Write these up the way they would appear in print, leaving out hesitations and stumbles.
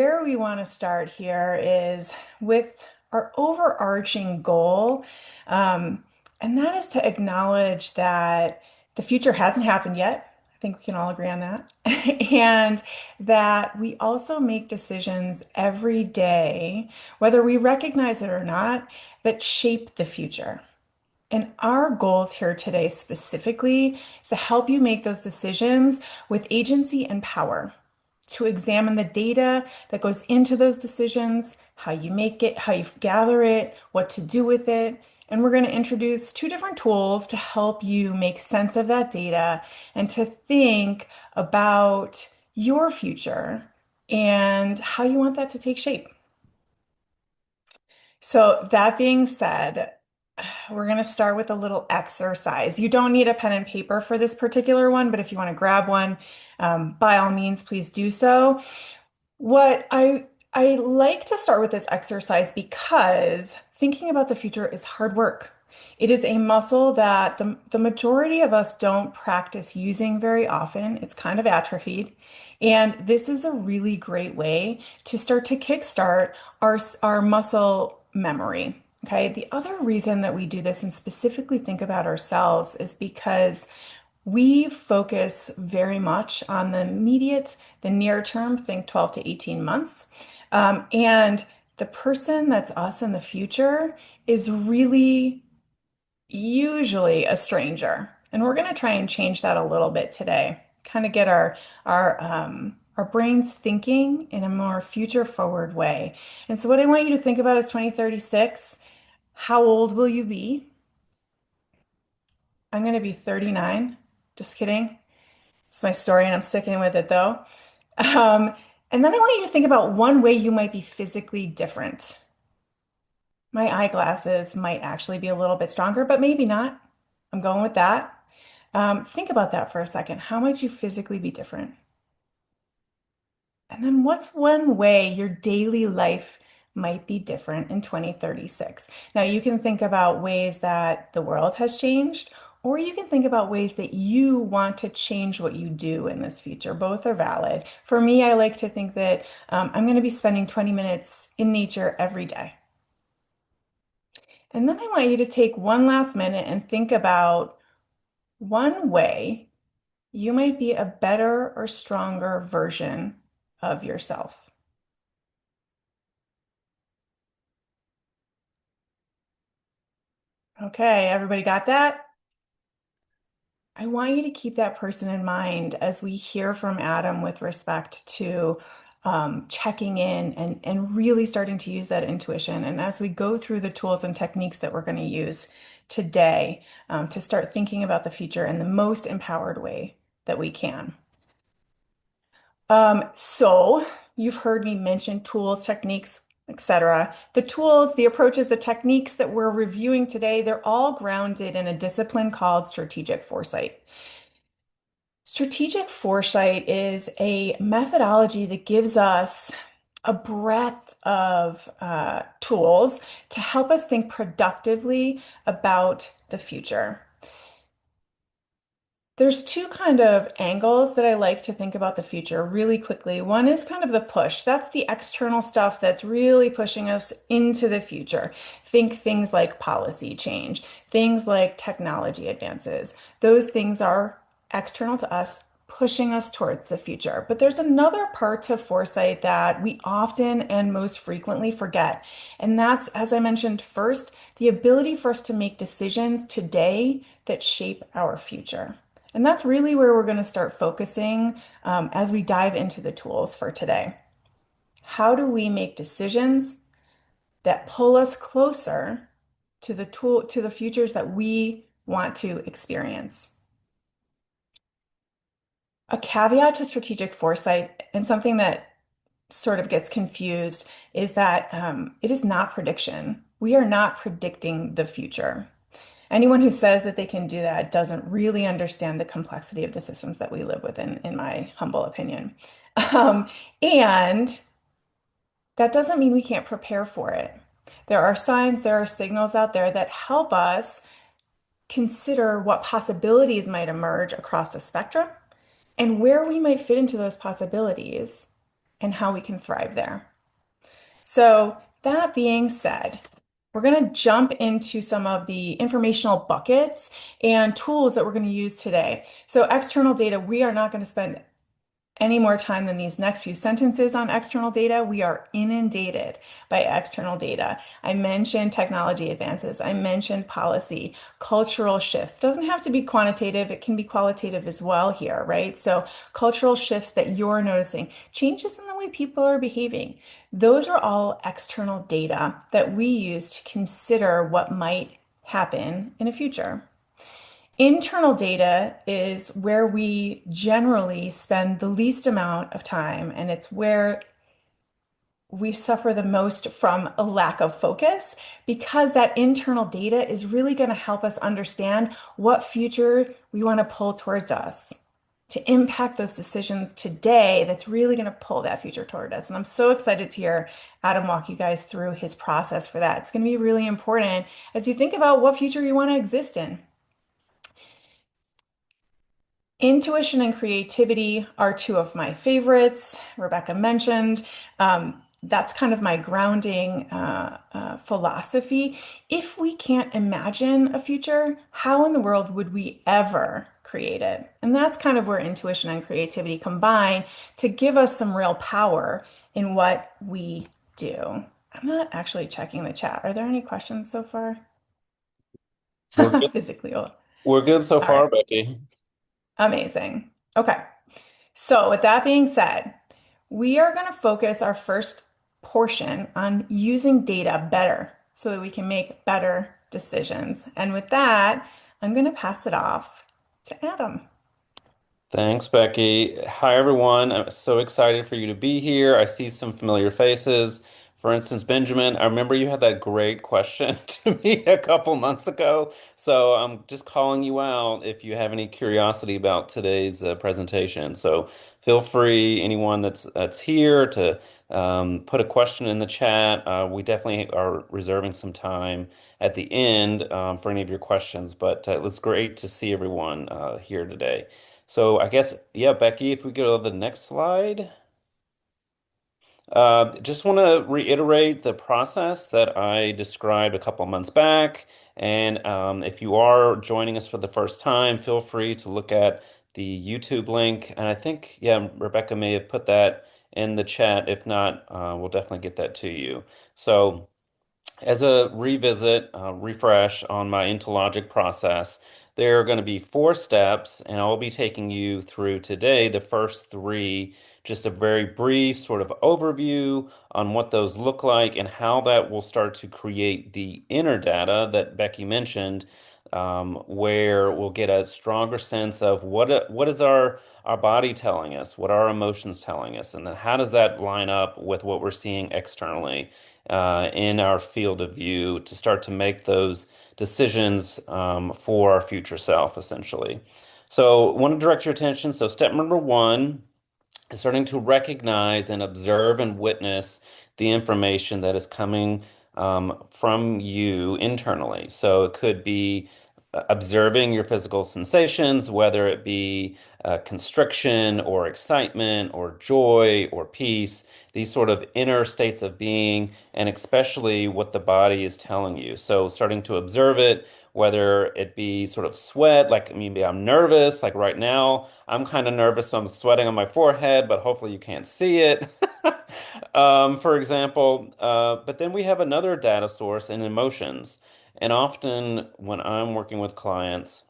Where we want to start here is with our overarching goal, um, and that is to acknowledge that the future hasn't happened yet. I think we can all agree on that. And that we also make decisions every day, whether we recognize it or not, that shape the future. And our goals here today specifically is to help you make those decisions with agency and power, to examine the data that goes into those decisions, how you make it, how you gather it, what to do with it. And we're going to introduce two different tools to help you make sense of that data and to think about your future and how you want that to take shape. So, that being said, we're going to start with a little exercise. You don't need a pen and paper for this particular one, but if you want to grab one, by all means, please do so. What I like to start with this exercise because thinking about the future is hard work. It is a muscle that the majority of us don't practice using very often. It's kind of atrophied. And this is a really great way to start to kickstart our muscle memory. Okay. The other reason that we do this and specifically think about ourselves is because we focus very much on the immediate, the near term, think 12 to 18 months. And the person that's us in the future is really usually a stranger. And we're going to try and change that a little bit today, kind of get our brains thinking in a more future forward way. And so what I want you to think about is 2036. How old will you be? I'm going to be 39. Just kidding. It's my story and I'm sticking with it though. Um, and then I want you to think about one way you might be physically different. My eyeglasses might actually be a little bit stronger, but maybe not. I'm going with that. Think about that for a second. How might you physically be different? And then what's one way your daily life might be different in 2036? Now, you can think about ways that the world has changed, or you can think about ways that you want to change what you do in this future. Both are valid. For me, I like to think that I'm going to be spending 20 minutes in nature every day. And then I want you to take one last minute and think about one way you might be a better or stronger version of yourself. Okay, everybody got that? I want you to keep that person in mind as we hear from Adam with respect to checking in and really starting to use that intuition. And as we go through the tools and techniques that we're going to use today to start thinking about the future in the most empowered way that we can. So you've heard me mention tools, techniques, etc. The tools, the approaches, the techniques that we're reviewing today, they're all grounded in a discipline called strategic foresight. Strategic foresight is a methodology that gives us a breadth of tools to help us think productively about the future. There's two kind of angles that I like to think about the future really quickly. One is kind of the push. That's the external stuff that's really pushing us into the future. Think things like policy change, things like technology advances. Those things are external to us, pushing us towards the future. But there's another part to foresight that we often and most frequently forget. And that's, as I mentioned first, the ability for us to make decisions today that shape our future. And that's really where we're going to start focusing as we dive into the tools for today. How do we make decisions that pull us closer to the futures that we want to experience? A caveat to strategic foresight and something that sort of gets confused is that it is not prediction. We are not predicting the future. Anyone who says that they can do that doesn't really understand the complexity of the systems that we live within, in my humble opinion. Um, and that doesn't mean we can't prepare for it. There are signs, there are signals out there that help us consider what possibilities might emerge across a spectrum and where we might fit into those possibilities and how we can thrive there. So, that being said, we're going to jump into some of the informational buckets and tools that we're going to use today. So, external data, we are not going to spend any more time than these next few sentences on external data. We are inundated by external data. I mentioned technology advances. I mentioned policy, cultural shifts. Doesn't have to be quantitative. It can be qualitative as well here, right? So cultural shifts that you're noticing, changes in the way people are behaving. Those are all external data that we use to consider what might happen in a future. Internal data is where we generally spend the least amount of time, and it's where we suffer the most from a lack of focus because that internal data is really going to help us understand what future we want to pull towards us to impact those decisions today that's really going to pull that future toward us. And I'm so excited to hear Adam walk you guys through his process for that. It's going to be really important as you think about what future you want to exist in. Intuition and creativity are two of my favorites. Rebecca mentioned. That's kind of my grounding philosophy. If we can't imagine a future, how in the world would we ever create it? And that's kind of where intuition and creativity combine to give us some real power in what we do. I'm not actually checking the chat. Are there any questions so far? We're good. Physically. All We're good so right. far, Becky. Amazing. Okay. So, with that being said, we are going to focus our first portion on using data better so that we can make better decisions. And with that, I'm going to pass it off to Adam. Thanks, Becky. Hi, everyone. I'm so excited for you to be here. I see some familiar faces. For instance, Benjamin, I remember you had that great question to me a couple months ago. So I'm just calling you out if you have any curiosity about today's presentation. So feel free, anyone that's here, to put a question in the chat. We definitely are reserving some time at the end for any of your questions. But it was great to see everyone here today. So I guess, yeah, Becky, if we go to the next slide. Just want to reiterate the process that I described a couple months back. And if you are joining us for the first time, feel free to look at the YouTube link. And I think, yeah, Rebecca may have put that in the chat. If not, we'll definitely get that to you. So, as a revisit, refresh on my interlogic process, there are going to be four steps, and I'll be taking you through today the first three, just a very brief sort of overview on what those look like and how that will start to create the inner data that Becky mentioned, where we'll get a stronger sense of what is our body telling us, what are our emotions telling us, and then how does that line up with what we're seeing externally in our field of view to start to make those decisions for our future self, essentially. So, I want to direct your attention. So, step number one is starting to recognize and observe and witness the information that is coming from you internally. So, it could be observing your physical sensations, whether it be constriction or excitement or joy or peace, these sort of inner states of being, and especially what the body is telling you. So, starting to observe it, whether it be sort of sweat, like maybe I'm nervous, like right now, I'm kind of nervous, so I'm sweating on my forehead, but hopefully you can't see it. For example, but then we have another data source in emotions. And often when I'm working with clients,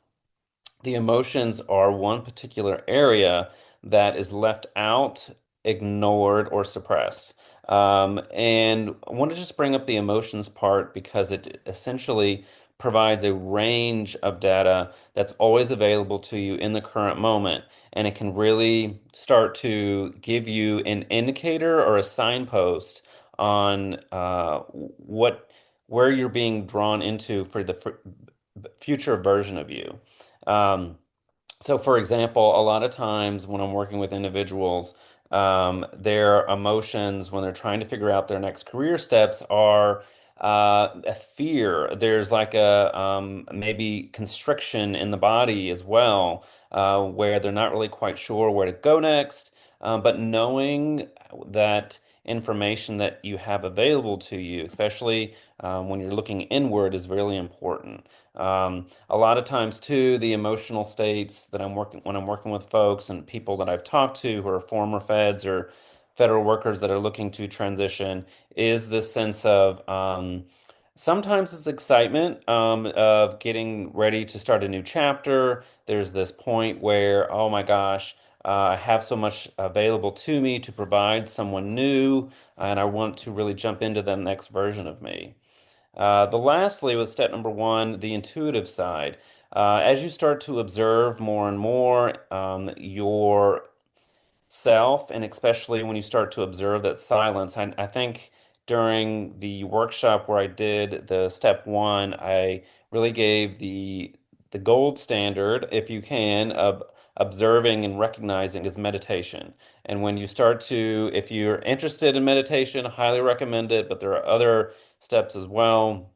the emotions are one particular area that is left out, ignored, or suppressed. And I want to just bring up the emotions part because it essentially provides a range of data that's always available to you in the current moment. And it can really start to give you an indicator or a signpost on where you're being drawn into for the future version of you. Um, so, for example, a lot of times when I'm working with individuals, their emotions when they're trying to figure out their next career steps are a fear. There's like a maybe constriction in the body as well, where they're not really quite sure where to go next. but knowing that information that you have available to you, especially when you're looking inward, is really important. A lot of times, too, the emotional states that I'm working when I'm working with folks and people that I've talked to who are former feds or federal workers that are looking to transition is this sense of sometimes it's excitement of getting ready to start a new chapter. There's this point where, oh my gosh, I have so much available to me to provide someone new, and I want to really jump into the next version of me. The lastly, with step number one, the intuitive side. As you start to observe more and more your self, and especially when you start to observe that silence. I think during the workshop where I did the step one, I really gave the gold standard, if you can, of observing and recognizing is meditation. And when you start to, if you're interested in meditation, I highly recommend it, but there are other steps as well.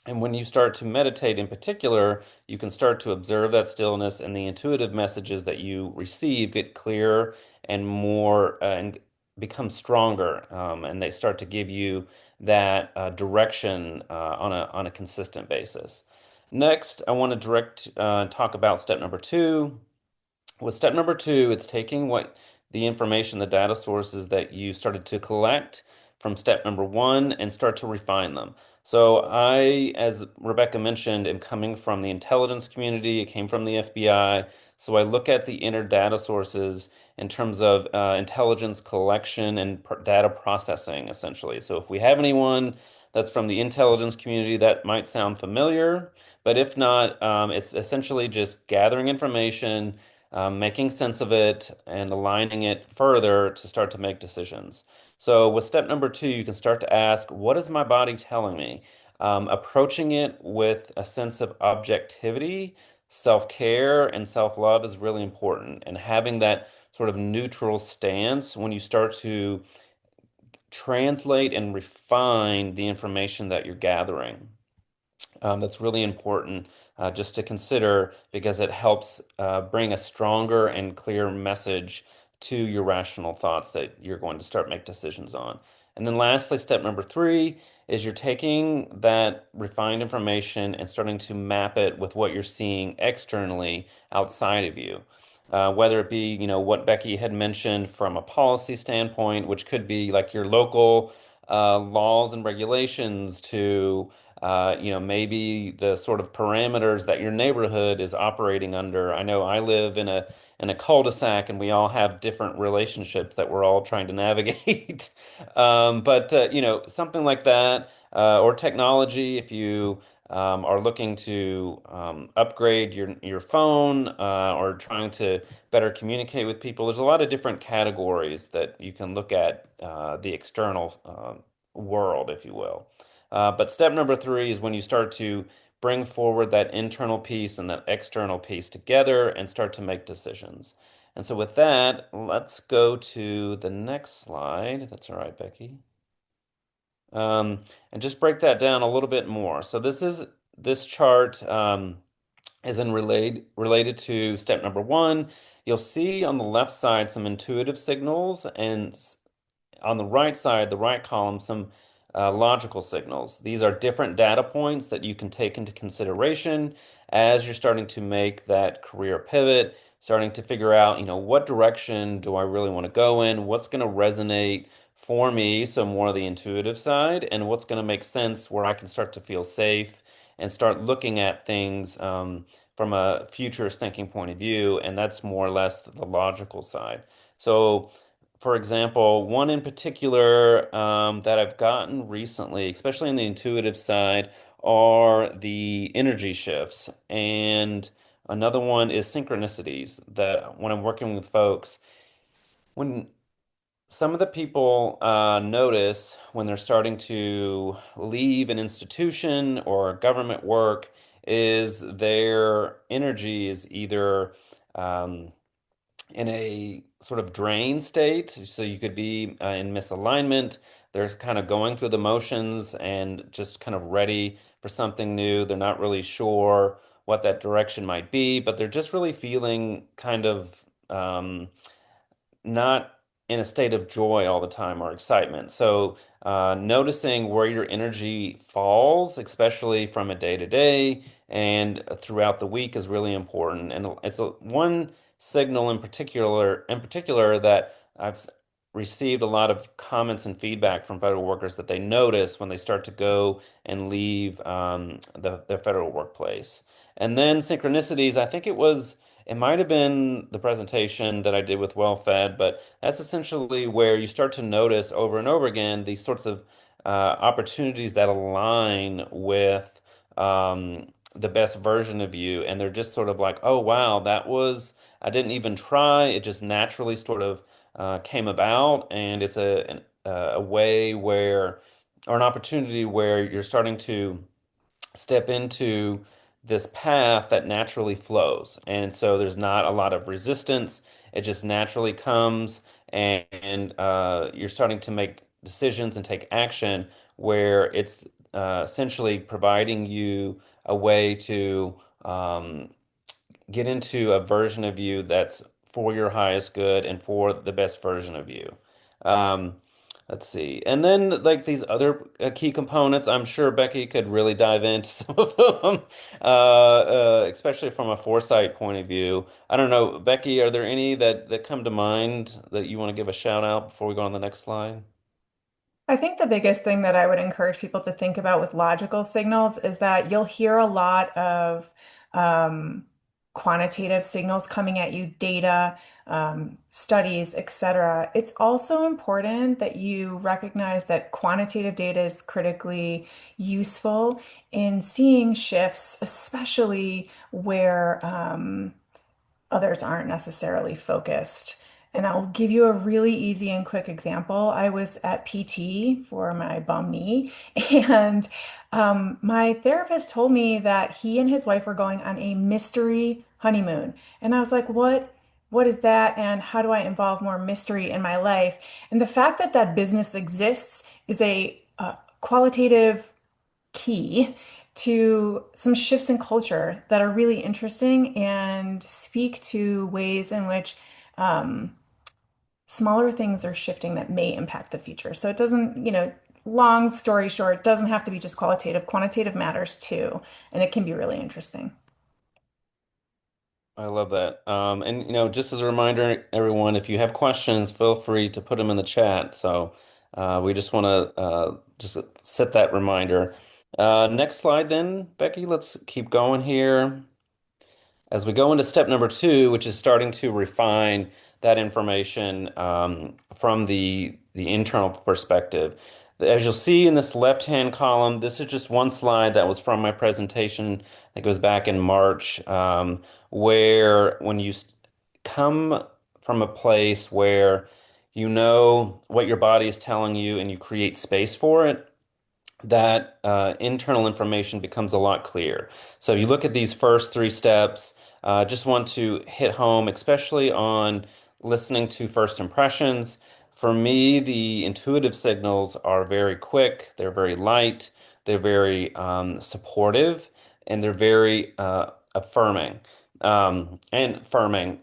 And when you start to meditate in particular, you can start to observe that stillness, and the intuitive messages that you receive get clearer and more and become stronger. And they start to give you that direction on a consistent basis. Next, I want to talk about step number two. With step number two, it's taking what the information, the data sources that you started to collect from step number one and start to refine them. So I, as Rebecca mentioned, am coming from the intelligence community. It came from the FBI. So I look at the inner data sources in terms of intelligence collection and data processing, essentially. So if we have anyone that's from the intelligence community, that might sound familiar. But if not, it's essentially just gathering information, making sense of it and aligning it further to start to make decisions. So, with step number two, you can start to ask, what is my body telling me? Approaching it with a sense of objectivity, self-care, and self-love is really important. And having that sort of neutral stance when you start to translate and refine the information that you're gathering. That's really important just to consider because it helps bring a stronger and clear message to your rational thoughts that you're going to start make decisions on. And then lastly, step number three is you're taking that refined information and starting to map it with what you're seeing externally outside of you. Whether it be, what Becky had mentioned from a policy standpoint, which could be like your local laws and regulations to maybe the sort of parameters that your neighborhood is operating under. I know I live in a cul-de-sac and we all have different relationships that we're all trying to navigate. But something like that, or technology, if you are looking to upgrade your phone or trying to better communicate with people, there's a lot of different categories that you can look at the external world, if you will. But step number three is when you start to bring forward that internal piece and that external piece together and start to make decisions. And so, with that, let's go to the next slide. If that's all right, Becky. And just break that down a little bit more. So, this chart is related to step number one. You'll see on the left side some intuitive signals, and on the right side, the right column, some logical signals. These are different data points that you can take into consideration as you're starting to make that career pivot, starting to figure out, what direction do I really want to go in? What's going to resonate for me? So more of the intuitive side, and what's going to make sense where I can start to feel safe and start looking at things from a futurist thinking point of view, and that's more or less the logical side. So for example, one in particular that I've gotten recently, especially on the intuitive side, are the energy shifts. And another one is synchronicities that when I'm working with folks, when some of the people notice when they're starting to leave an institution or government work is their energy is either in a sort of drain state. So you could be in misalignment. They're kind of going through the motions and just kind of ready for something new. They're not really sure what that direction might be, but they're just really feeling kind of not. in a state of joy all the time or excitement. So, noticing where your energy falls, especially from a day to day and throughout the week, is really important. And it's one signal in particular that received a lot of comments and feedback from federal workers that they notice when they start to go and leave their federal workplace. And then synchronicities, I think it might have been the presentation that I did with Well Fed, but that's essentially where you start to notice over and over again these sorts of opportunities that align with the best version of you. And they're just sort of like, oh, wow, I didn't even try. It just naturally sort of came about. And it's a way where, or an opportunity where you're starting to step into this path that naturally flows. And so there's not a lot of resistance. It just naturally comes, and you're starting to make decisions and take action where it's essentially providing you a way to get into a version of you that's for your highest good and for the best version of you. Um, let's see. And then, like these other key components, I'm sure Becky could really dive into some of them, especially from a foresight point of view. I don't know, Becky, are there any that come to mind that you want to give a shout out before we go on the next slide? I think the biggest thing that I would encourage people to think about with logical signals is that you'll hear a lot of um, quantitative signals coming at you, data, studies, etc. It's also important that you recognize that quantitative data is critically useful in seeing shifts, especially where others aren't necessarily focused. And I'll give you a really easy and quick example. I was at PT for my bum knee, and my therapist told me that he and his wife were going on a mystery honeymoon. And I was like, what? What is that? And how do I involve more mystery in my life? And the fact that that business exists is a qualitative key to some shifts in culture that are really interesting and speak to ways in which um, smaller things are shifting that may impact the future. So it doesn't, long story short, it doesn't have to be just qualitative. Quantitative matters too, and it can be really interesting. I love that. And just as a reminder, everyone, if you have questions, feel free to put them in the chat. So we just want to just set that reminder. Next slide, then, Becky. Let's keep going here. As we go into step number two, which is starting to refine that information from the internal perspective. As you'll see in this left-hand column, this is just one slide that was from my presentation. I think it was back in March, where when you come from a place where you know what your body is telling you and you create space for it, that internal information becomes a lot clearer. So if you look at these first three steps, just want to hit home, especially on listening to first impressions. For me, the intuitive signals are very quick, they're very light, they're very supportive, and they're very affirming and firming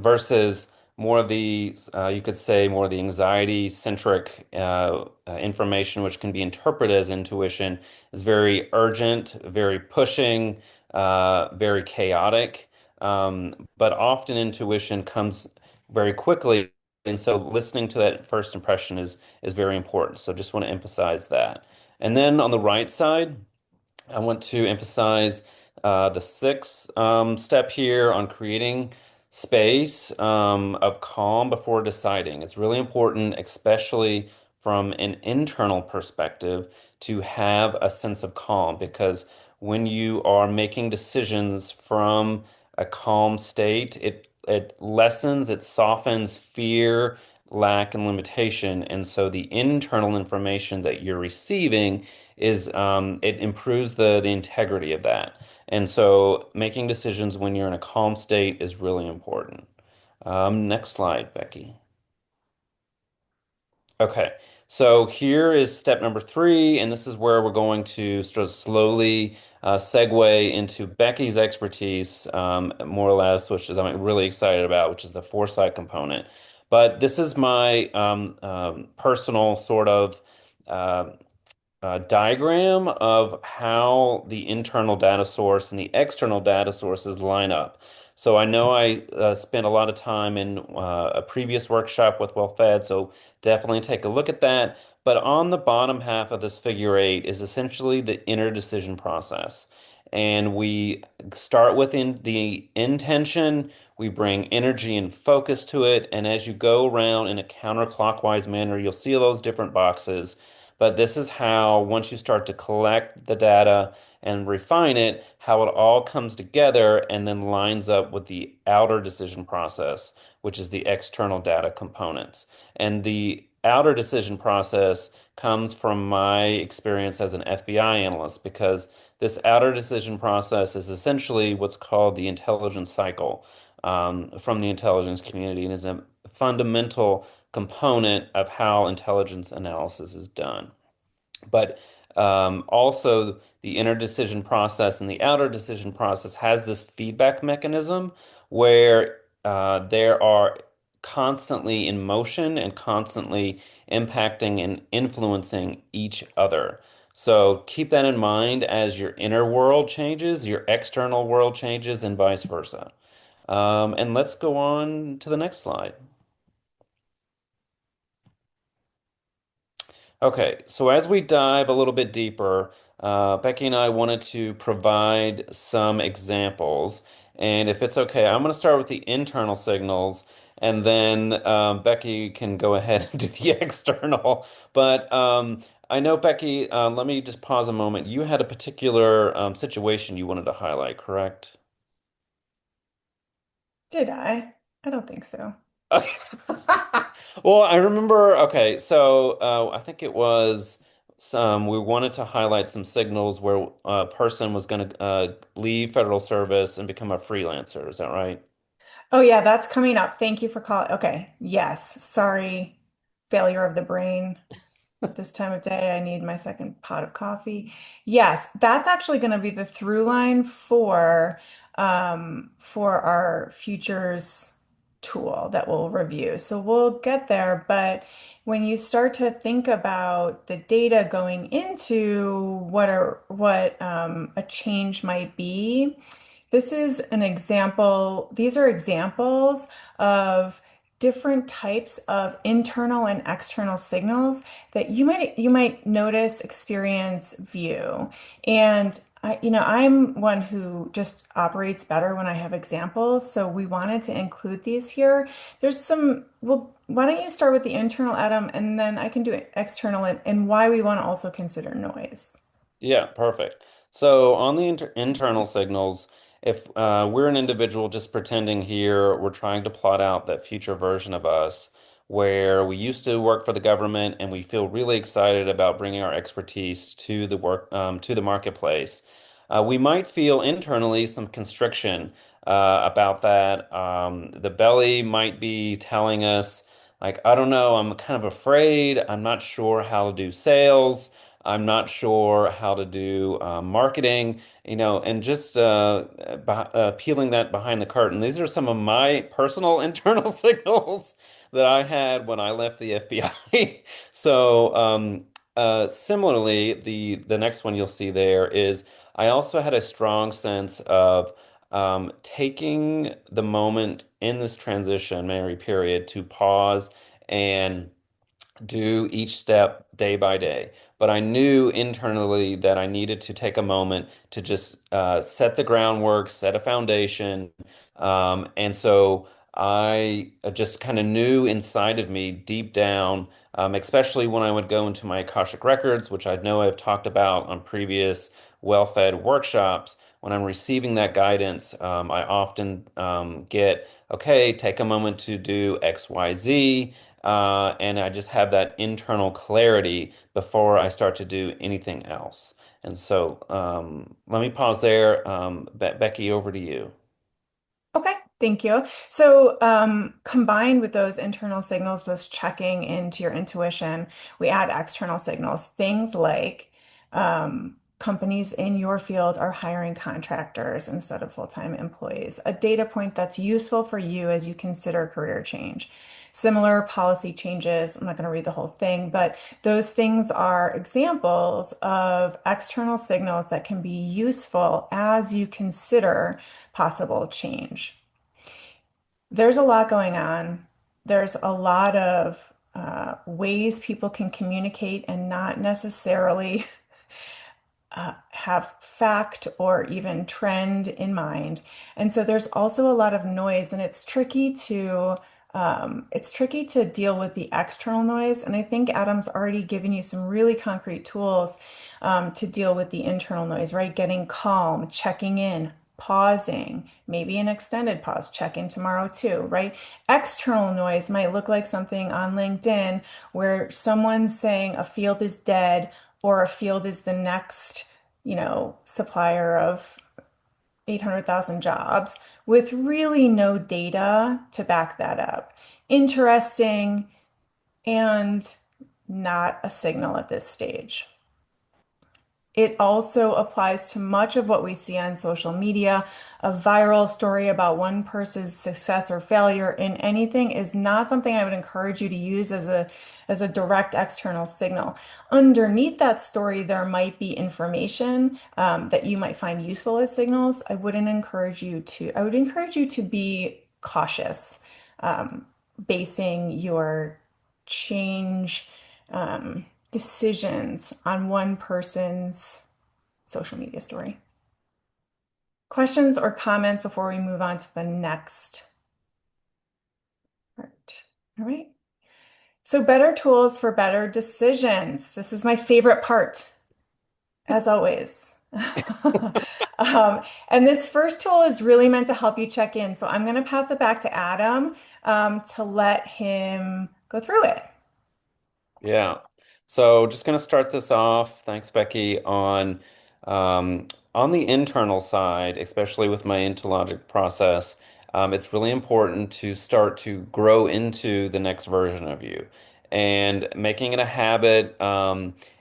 versus more of the, you could say, more of the anxiety-centric information, which can be interpreted as intuition, is very urgent, very pushing, very chaotic. But often intuition comes very quickly, and so listening to that first impression is very important. So just want to emphasize that. And then on the right side, I want to emphasize the sixth step here on creating space of calm before deciding. It's really important, especially from an internal perspective, to have a sense of calm because when you are making decisions from a calm state, it lessens, it softens fear, lack, and limitation. And so the internal information that you're receiving is it improves the integrity of that. And so making decisions when you're in a calm state is really important. Next slide, Becky. Okay, so here is step number three, and this is where we're going to sort of slowly segue into Becky's expertise, more or less, which is I'm really excited about, which is the foresight component. But this is my personal sort of uh, diagram of how the internal data source and the external data sources line up. So I know I spent a lot of time in a previous workshop with WellFed, so definitely take a look at that. But on the bottom half of this figure eight is essentially the inner decision process. And we start within the intention, we bring energy and focus to it, and as you go around in a counterclockwise manner, you'll see those different boxes. But this is how, once you start to collect the data and refine it, how it all comes together and then lines up with the outer decision process, which is the external data components. And the outer decision process comes from my experience as an FBI analyst because this outer decision process is essentially what's called the intelligence cycle from the intelligence community and is a fundamental component of how intelligence analysis is done. But also, the inner decision process and the outer decision process has this feedback mechanism where they are constantly in motion and constantly impacting and influencing each other. So keep that in mind as your inner world changes, your external world changes, and vice versa. And let's go on to the next slide. Okay, so as we dive a little bit deeper, Becky and I wanted to provide some examples. And if it's okay, I'm going to start with the internal signals, and then Becky can go ahead and do the external. But I know, Becky, let me just pause a moment. You had a particular situation you wanted to highlight, correct? Did I? I don't think so. Okay. Well, I remember, okay, so I think it was we wanted to highlight some signals where a person was going to leave federal service and become a freelancer. Is that right? Oh yeah, that's coming up. Thank you for calling. Okay. Yes. Sorry. Failure of the brain. At this time of day, I need my second pot of coffee. Yes, that's actually going to be the through line for our futures tool that we'll review. So we'll get there, but when you start to think about the data going into what a change might be, this is an example. These are examples of different types of internal and external signals that you might notice, experience, view. And I'm one who just operates better when I have examples. So we wanted to include these here. There's some, well, why don't you start with the internal, Adam, and then I can do external and why we want to also consider noise. Yeah, perfect. So on the internal signals, if we're an individual just pretending here, we're trying to plot out that future version of us where we used to work for the government and we feel really excited about bringing our expertise to the work to the marketplace. We might feel internally some constriction about that. The belly might be telling us, like, I don't know, I'm kind of afraid. I'm not sure how to do sales. I'm not sure how to do marketing, and just peeling that behind the curtain. These are some of my personal internal signals that I had when I left the FBI. So, similarly, the next one you'll see there is I also had a strong sense of taking the moment in this transitionary period to pause and do each step day by day. But I knew internally that I needed to take a moment to just set the groundwork, set a foundation. And so I just kind of knew inside of me, deep down, especially when I would go into my Akashic records, which I know I've talked about on previous well-fed workshops. When I'm receiving that guidance, I often get, okay, take a moment to do X, Y, Z. And I just have that internal clarity before I start to do anything else. And so let me pause there. Becky, over to you. Okay, thank you. So, combined with those internal signals, those checking into your intuition, we add external signals, things like companies in your field are hiring contractors instead of full-time employees. A data point that's useful for you as you consider career change. Similar policy changes, I'm not going to read the whole thing, but those things are examples of external signals that can be useful as you consider possible change. There's a lot going on. There's a lot of ways people can communicate and not necessarily have fact or even trend in mind. And so there's also a lot of noise, and it's tricky to deal with the external noise. And I think Adam's already given you some really concrete tools to deal with the internal noise, right? Getting calm, checking in, pausing, maybe an extended pause, check in tomorrow too, right? External noise might look like something on LinkedIn where someone's saying a field is dead or a field is the next, supplier of 800,000 jobs with really no data to back that up. Interesting and not a signal at this stage. It also applies to much of what we see on social media. A viral story about one person's success or failure in anything is not something I would encourage you to use as a direct external signal. Underneath that story, there might be information that you might find useful as signals. I would encourage you to be cautious, basing your change decisions on one person's social media story. Questions or comments before we move on to the next part? All right. So, better tools for better decisions. This is my favorite part, as always. And this first tool is really meant to help you check in. So, I'm going to pass it back to Adam to let him go through it. Yeah. So just going to start this off. Thanks, Becky. On the internal side, especially with my interlogic process, it's really important to start to grow into the next version of you. And making it a habit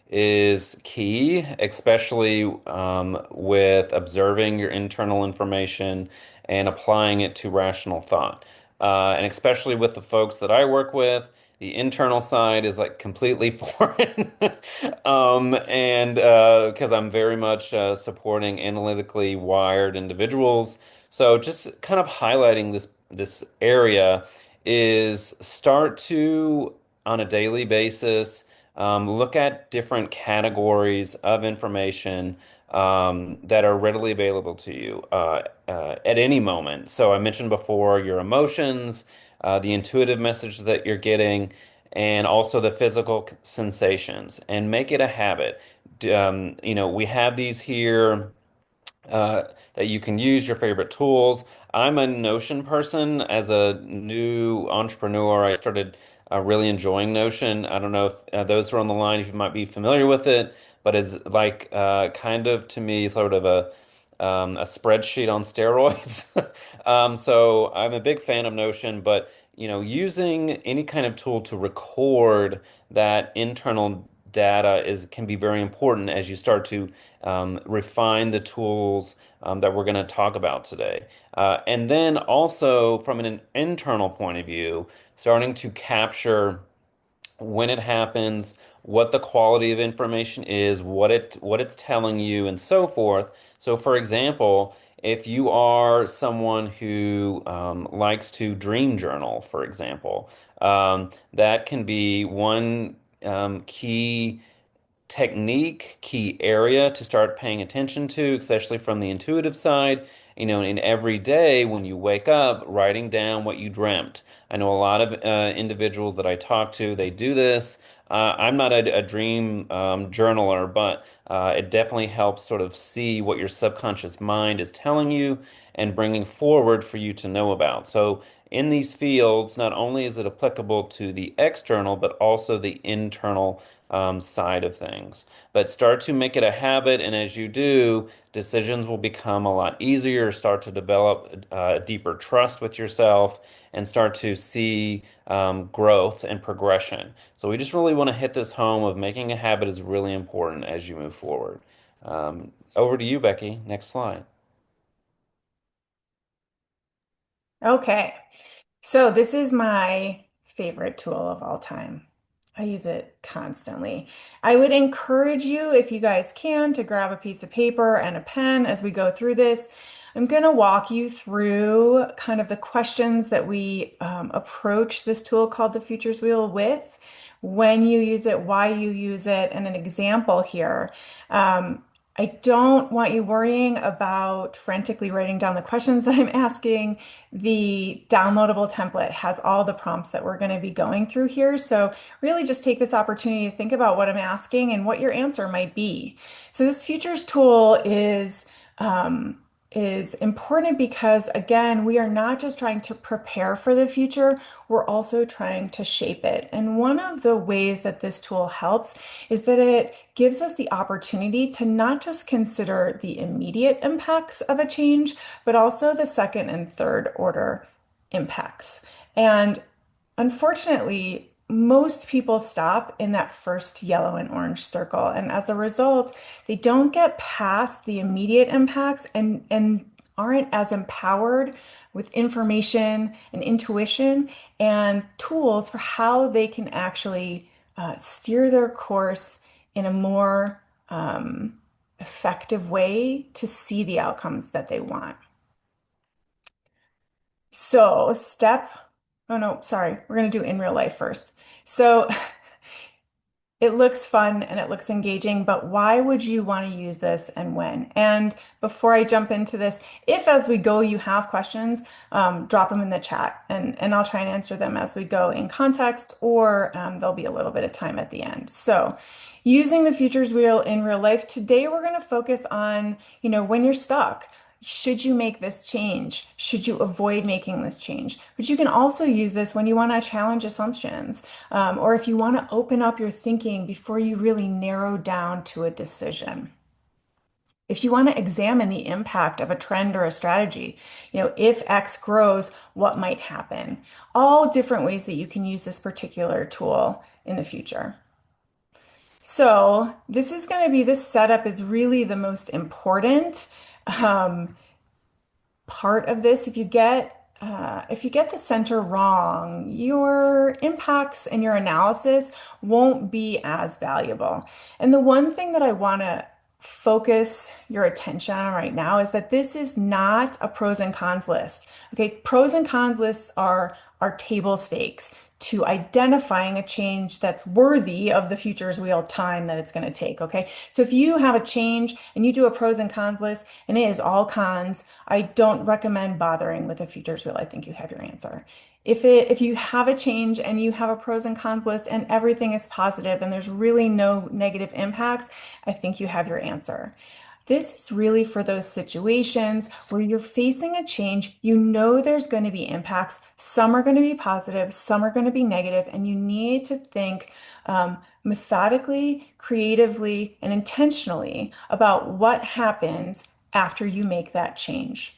is key, especially with observing your internal information and applying it to rational thought. And especially with the folks that I work with. The internal side is like completely foreign. And because I'm very much supporting analytically wired individuals. So just kind of highlighting this area is start to, on a daily basis, look at different categories of information that are readily available to you at any moment. So I mentioned before your emotions, the intuitive message that you're getting, and also the physical sensations, and make it a habit. We have these here uh, that you can use your favorite tools. I'm a Notion person. As a new entrepreneur, I started really enjoying Notion. I don't know if those who are on the line, if you might be familiar with it, but it's like kind of to me sort of a spreadsheet on steroids. So I'm a big fan of Notion, but using any kind of tool to record that internal data can be very important as you start to refine the tools that we're going to talk about today. And then also from an internal point of view, starting to capture when it happens, what the quality of information is, what it's telling you, and so forth. So, for example, if you are someone who likes to dream journal, for example, that can be one key technique, key area to start paying attention to, especially from the intuitive side. In every day when you wake up, writing down what you dreamt. I know a lot of individuals that I talk to, they do this. I'm not a dream journaler, but it definitely helps sort of see what your subconscious mind is telling you and bringing forward for you to know about. So, in these fields, not only is it applicable to the external, but also the internal side of things. But start to make it a habit, and as you do, decisions will become a lot easier. Start to develop deeper trust with yourself and start to see growth and progression. So we just really want to hit this home of making a habit is really important as you move forward. Over to you, Becky. Next slide. Okay. So this is my favorite tool of all time. I use it constantly. I would encourage you, if you guys can, to grab a piece of paper and a pen as we go through this. I'm going to walk you through kind of the questions that we approach this tool called the Futures Wheel with, when you use it, why you use it, and an example here. Um, I don't want you worrying about frantically writing down the questions that I'm asking. The downloadable template has all the prompts that we're going to be going through here. So really just take this opportunity to think about what I'm asking and what your answer might be. So this futures tool is important because, again, we are not just trying to prepare for the future, we're also trying to shape it. And one of the ways that this tool helps is that it gives us the opportunity to not just consider the immediate impacts of a change, but also the second and third order impacts. And unfortunately, most people stop in that first yellow and orange circle. And as a result, they don't get past the immediate impacts and aren't as empowered with information and intuition and tools for how they can actually steer their course in a more effective way to see the outcomes that they want. So, oh no, sorry, we're going to do in real life first. So, it looks fun and it looks engaging, but why would you want to use this and when? And before I jump into this, if as we go you have questions, drop them in the chat and I'll try and answer them as we go in context, or there'll be a little bit of time at the end. So, using the futures wheel in real life, today we're going to focus on, when you're stuck. Should you make this change? Should you avoid making this change? But you can also use this when you want to challenge assumptions, or if you want to open up your thinking before you really narrow down to a decision. If you want to examine the impact of a trend or a strategy, if X grows, what might happen? All different ways that you can use this particular tool in the future. So this setup is really the most important. Um, Part of this. If you get the center wrong, your impacts and your analysis won't be as valuable. And the one thing that I want to focus your attention on right now is that this is not a pros and cons list. Okay, pros and cons lists are table stakes to identifying a change that's worthy of the futures wheel time that it's going to take. Okay, so if you have a change and you do a pros and cons list and it is all cons, I don't recommend bothering with a futures wheel. I think you have your answer. If you have a change and you have a pros and cons list and everything is positive and there's really no negative impacts, I think you have your answer. This is really for those situations where you're facing a change, you know there's going to be impacts. Some are going to be positive, some are going to be negative, and you need to think methodically, creatively, and intentionally about what happens after you make that change.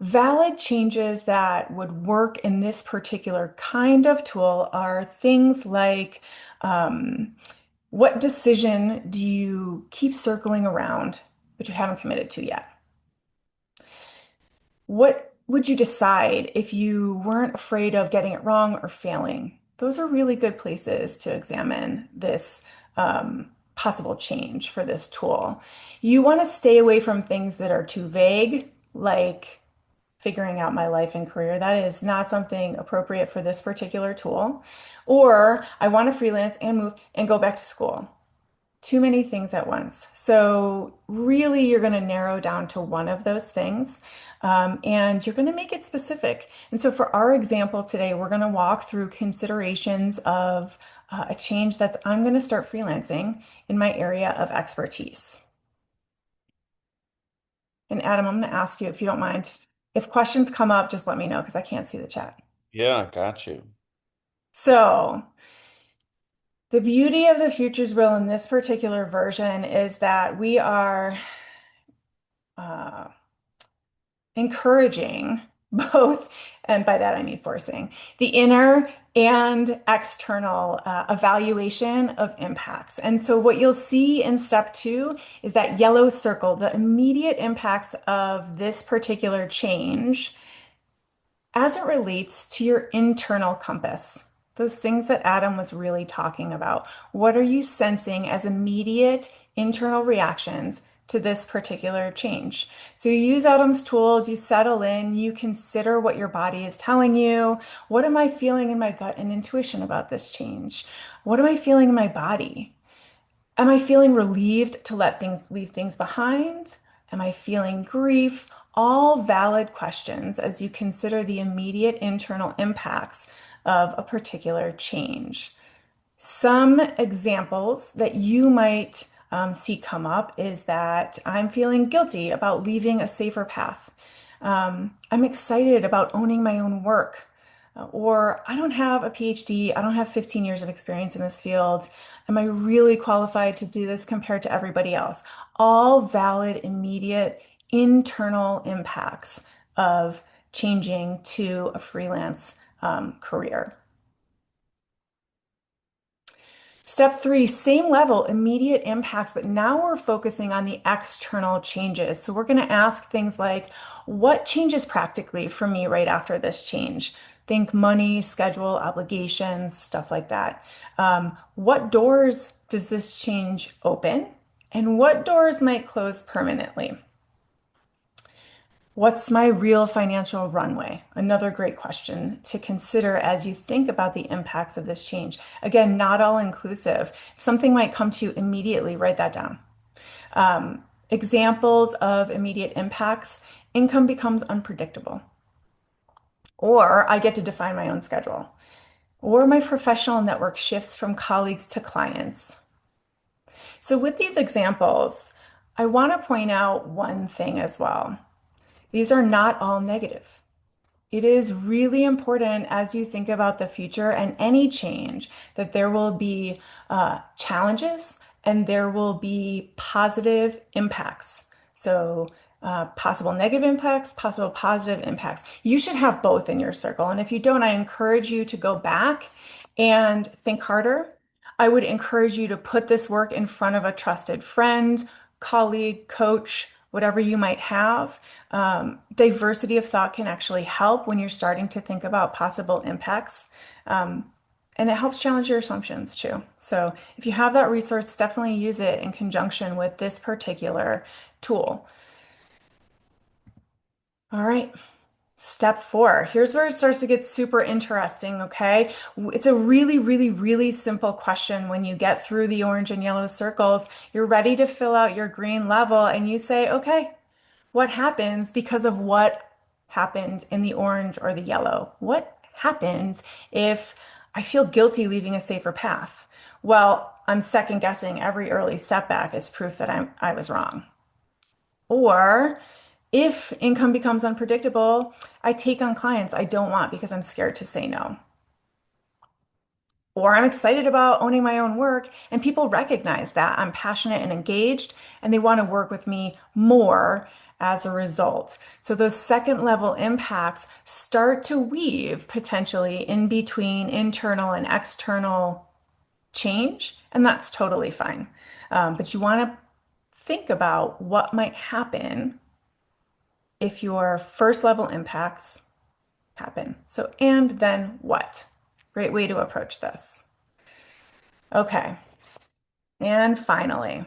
Valid changes that would work in this particular kind of tool are things like, what decision do you keep circling around, but you haven't committed to yet? What would you decide if you weren't afraid of getting it wrong or failing? Those are really good places to examine this possible change for this tool. You want to stay away from things that are too vague, like figuring out my life and career. That is not something appropriate for this particular tool. Or I want to freelance and move and go back to school. Too many things at once. So really, you're going to narrow down to one of those things, and you're going to make it specific. And so for our example today, we're going to walk through considerations of a change that's I'm going to start freelancing in my area of expertise. And Adam, I'm going to ask you, if you don't mind, if questions come up, just let me know because I can't see the chat. Yeah, got you. So the beauty of the futures wheel in this particular version is that we are uh, encouraging both, and by that I mean forcing, the inner and external evaluation of impacts. And so, what you'll see in step two is that yellow circle, the immediate impacts of this particular change as it relates to your internal compass. Those things that Adam was really talking about. What are you sensing as immediate internal reactions to this particular change? So you use Adam's tools, you settle in, you consider what your body is telling you. What am I feeling in my gut and intuition about this change? What am I feeling in my body? Am I feeling relieved to leave things behind? Am I feeling grief? All valid questions as you consider the immediate internal impacts of a particular change. Some examples that you might see come up is that I'm feeling guilty about leaving a safer path. I'm excited about owning my own work. Or I don't have a PhD, I don't have 15 years of experience in this field. Am I really qualified to do this compared to everybody else? All valid, immediate internal impacts of changing to a freelance career. Step three, same level, immediate impacts, but now we're focusing on the external changes. So we're going to ask things like, what changes practically for me right after this change? Think money, schedule, obligations, stuff like that. What doors does this change open? And what doors might close permanently? What's my real financial runway? Another great question to consider as you think about the impacts of this change. Again, not all inclusive. If something might come to you immediately, write that down. Examples of immediate impacts, income becomes unpredictable, or I get to define my own schedule, or my professional network shifts from colleagues to clients. So, with these examples, I want to point out one thing as well. These are not all negative. It is really important as you think about the future and any change that there will be challenges and there will be positive impacts. So, possible negative impacts, possible positive impacts. You should have both in your circle. And if you don't, I encourage you to go back and think harder. I would encourage you to put this work in front of a trusted friend, colleague, coach, whatever you might have. Diversity of thought can actually help when you're starting to think about possible impacts. And it helps challenge your assumptions too. So if you have that resource, definitely use it in conjunction with this particular tool. All right. Step four. Here's where it starts to get super interesting, okay? It's a really, really, really simple question when you get through the orange and yellow circles. You're ready to fill out your green level and you say, okay, what happens because of what happened in the orange or the yellow? What happens if I feel guilty leaving a safer path? Well, I'm second guessing every early setback is proof that I was wrong. Or if income becomes unpredictable, I take on clients I don't want because I'm scared to say no. Or I'm excited about owning my own work, and people recognize that I'm passionate and engaged, and they want to work with me more as a result. So those second level impacts start to weave potentially in between internal and external change, and that's totally fine. But you want to think about what might happen if your first level impacts happen. So, and then what? Great way to approach this. Okay. And finally,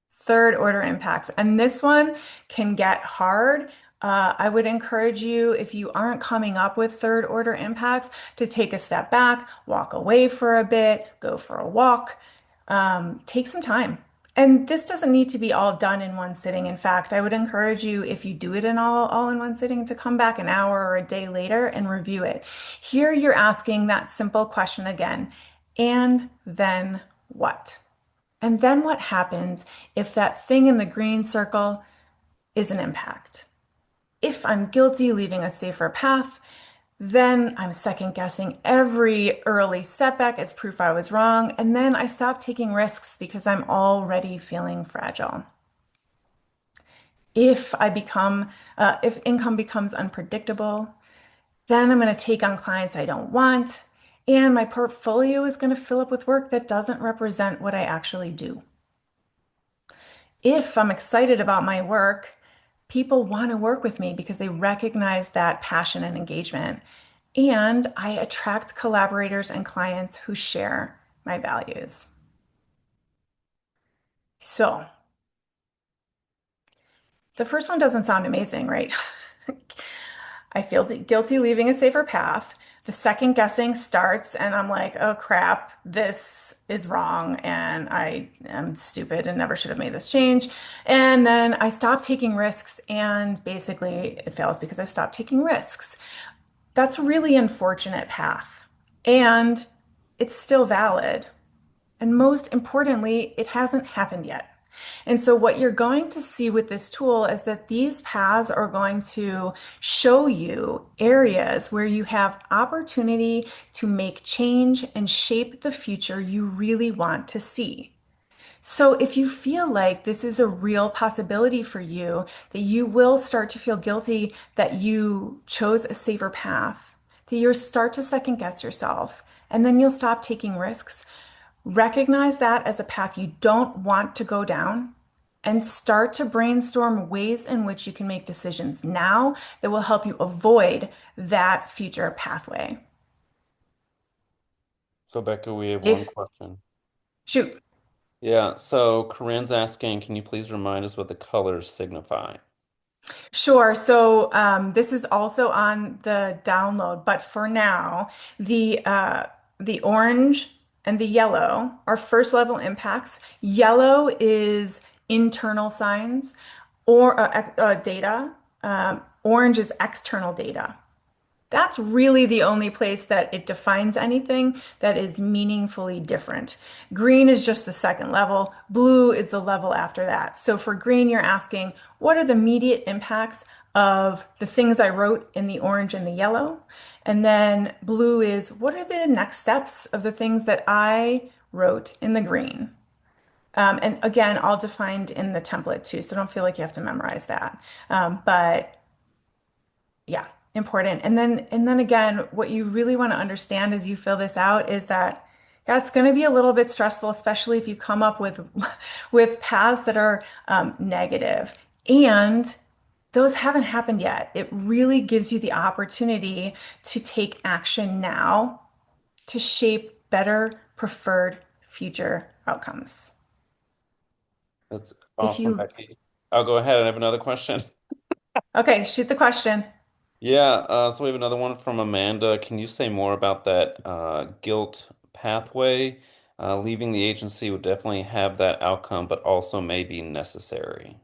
third order impacts. And this one can get hard. I would encourage you, if you aren't coming up with third order impacts, to take a step back, walk away for a bit, go for a walk, take some time. And this doesn't need to be all done in one sitting. In fact, I would encourage you, if you do it all in one sitting, to come back an hour or a day later and review it. Here you're asking that simple question again, and then what? And then what happens if that thing in the green circle is an impact? If I'm guilty leaving a safer path, then I'm second guessing every early setback as proof I was wrong. And then I stop taking risks because I'm already feeling fragile. If income becomes unpredictable, then I'm going to take on clients I don't want, and my portfolio is going to fill up with work that doesn't represent what I actually do. If I'm excited about my work, people want to work with me because they recognize that passion and engagement. And I attract collaborators and clients who share my values. So the first one doesn't sound amazing, right? I feel guilty leaving a safer path. The second guessing starts, and I'm like, oh crap, this is wrong, and I am stupid and never should have made this change. And then I stop taking risks, and basically it fails because I stopped taking risks. That's a really unfortunate path, and it's still valid. And most importantly, it hasn't happened yet. And so, what you're going to see with this tool is that these paths are going to show you areas where you have opportunity to make change and shape the future you really want to see. So, if you feel like this is a real possibility for you, that you will start to feel guilty that you chose a safer path, that you'll start to second guess yourself, and then you'll stop taking risks. Recognize that as a path you don't want to go down and start to brainstorm ways in which you can make decisions now that will help you avoid that future pathway. So, Becca, we have one If, question. shoot, Yeah, so Corinne's asking, can you please remind us what the colors signify? sure. So this is also on the download, but for now, the orange and the yellow are first level impacts. Yellow is internal signs or data. Orange is external data. That's really the only place that it defines anything that is meaningfully different. Green is just the second level. Blue is the level after that. So for green, you're asking, what are the immediate impacts of the things I wrote in the orange and the yellow? And then blue is, what are the next steps of the things that I wrote in the green? And again, all defined in the template too, so don't feel like you have to memorize that. But yeah, important. And then again, what you really want to understand as you fill this out is that that's going to be a little bit stressful, especially if you come up with with paths that are negative. And those haven't happened yet. It really gives you the opportunity to take action now to shape better, preferred future outcomes. That's If awesome, you, Becky. I'll go ahead and have another question. okay, shoot the question. Yeah, so we have another one from Amanda. Can you say more about that guilt pathway? Leaving the agency would definitely have that outcome, but also may be necessary.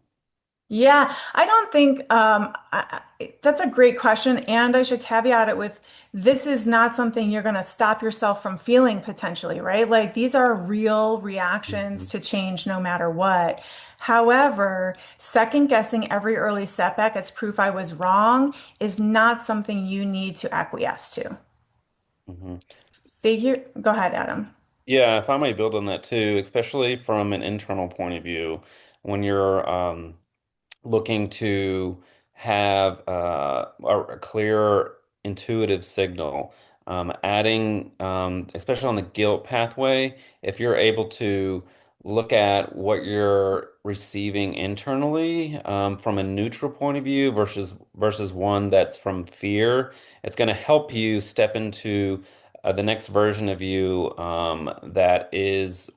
Yeah, I don't think that's a great question. And I should caveat it with this is not something you're going to stop yourself from feeling potentially, right? Like these are real reactions Mhm. to change no matter what. However, second guessing every early setback as proof I was wrong is not something you need to acquiesce to. Mhm. Go ahead, Adam. Yeah, if I may build on that too, especially from an internal point of view, when you're looking to have a clear intuitive signal. Adding, especially on the guilt pathway, if you're able to look at what you're receiving internally from a neutral point of view versus one that's from fear, it's going to help you step into the next version of you that is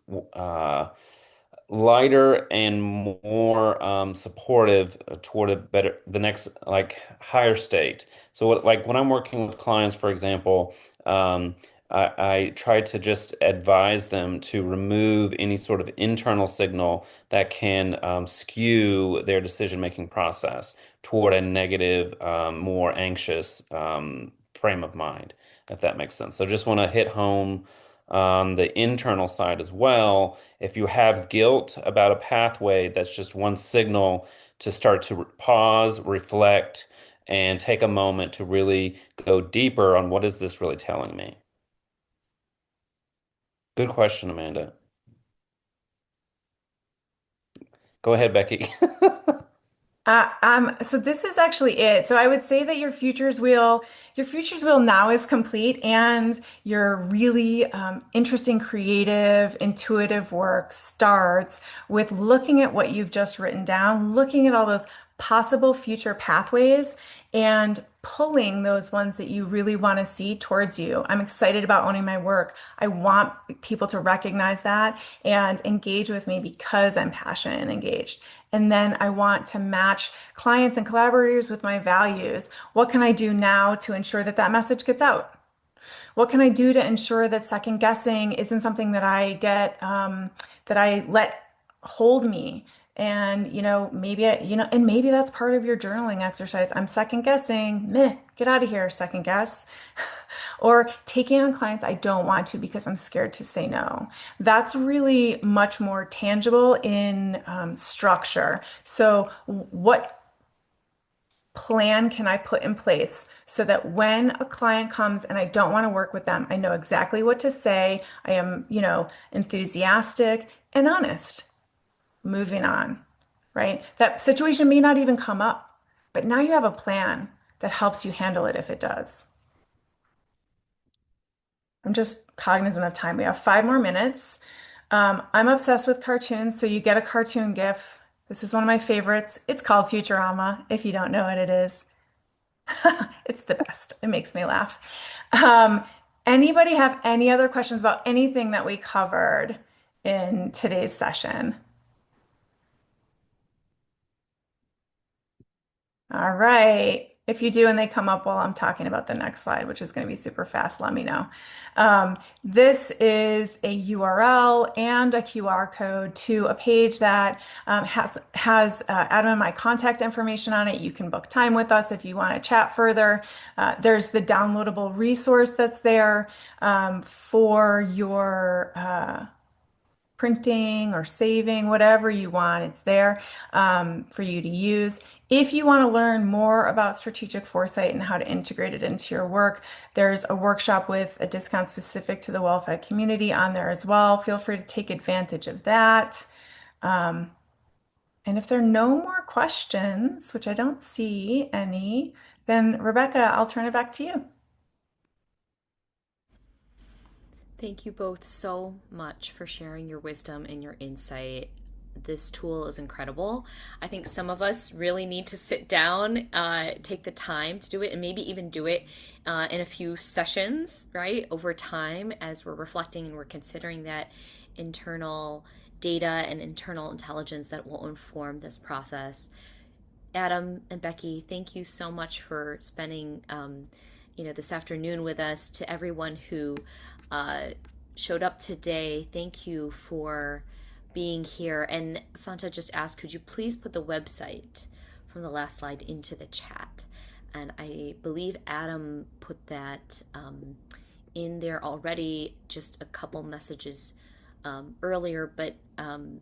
lighter and more supportive toward the next like higher state. So what, like when I'm working with clients, for example, I try to just advise them to remove any sort of internal signal that can skew their decision-making process toward a negative, more anxious frame of mind, if that makes sense. So just want to hit home the internal side as well. If you have guilt about a pathway, that's just one signal to start to pause, reflect, and take a moment to really go deeper on what is this really telling me. Good question, Amanda. Go ahead, Becky. So this is actually it. So I would say that your futures wheel now is complete, and your really interesting, creative, intuitive work starts with looking at what you've just written down, looking at all those possible future pathways, and pulling those ones that you really want to see towards you. I'm excited about owning my work. I want people to recognize that and engage with me because I'm passionate and engaged. And then I want to match clients and collaborators with my values. What can I do now to ensure that that message gets out? What can I do to ensure that second guessing isn't something that that I let hold me? And and maybe that's part of your journaling exercise. I'm second guessing, meh, get out of here, second guess. Or taking on clients I don't want to because I'm scared to say no. That's really much more tangible in structure. So, what plan can I put in place so that when a client comes and I don't want to work with them, I know exactly what to say. I am, enthusiastic and honest. Moving on, right? That situation may not even come up, but now you have a plan that helps you handle it if it does. I'm just cognizant of time. We have 5 more minutes. I'm obsessed with cartoons, so you get a cartoon GIF. This is one of my favorites. It's called Futurama, if you don't know what it is. It's the best. It makes me laugh. Um, Anybody have any other questions about anything that we covered in today's session? All right. If you do and they come up while I'm talking about the next slide, which is going to be super fast, let me know. This is a URL and a QR code to a page that has Adam and my contact information on it. You can book time with us if you want to chat further. There's the downloadable resource that's there for your printing or saving, whatever you want, it's there for you to use. If you want to learn more about strategic foresight and how to integrate it into your work, there's a workshop with a discount specific to the well-fed community on there as well. Feel free to take advantage of that. Um, and if there are no more questions, which I don't see any, then Rebecca, I'll turn it back to you. Thank you both so much for sharing your wisdom and your insight. This tool is incredible. I think some of us really need to sit down, take the time to do it, and maybe even do it in a few sessions, right, over time as we're reflecting and we're considering that internal data and internal intelligence that will inform this process. Adam and Becky, thank you so much for spending this afternoon with us. To everyone who uh, showed up today, thank you for being here. And Fanta just asked, could you please put the website from the last slide into the chat? And I believe Adam put that in there already, just a couple messages earlier, but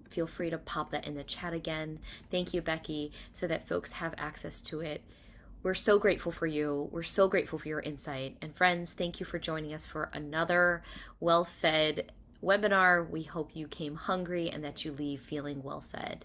feel free to pop that in the chat again. Thank you, Becky, so that folks have access to it. We're so grateful for you. We're so grateful for your insight. And friends, thank you for joining us for another well fed webinar. We hope you came hungry and that you leave feeling well fed.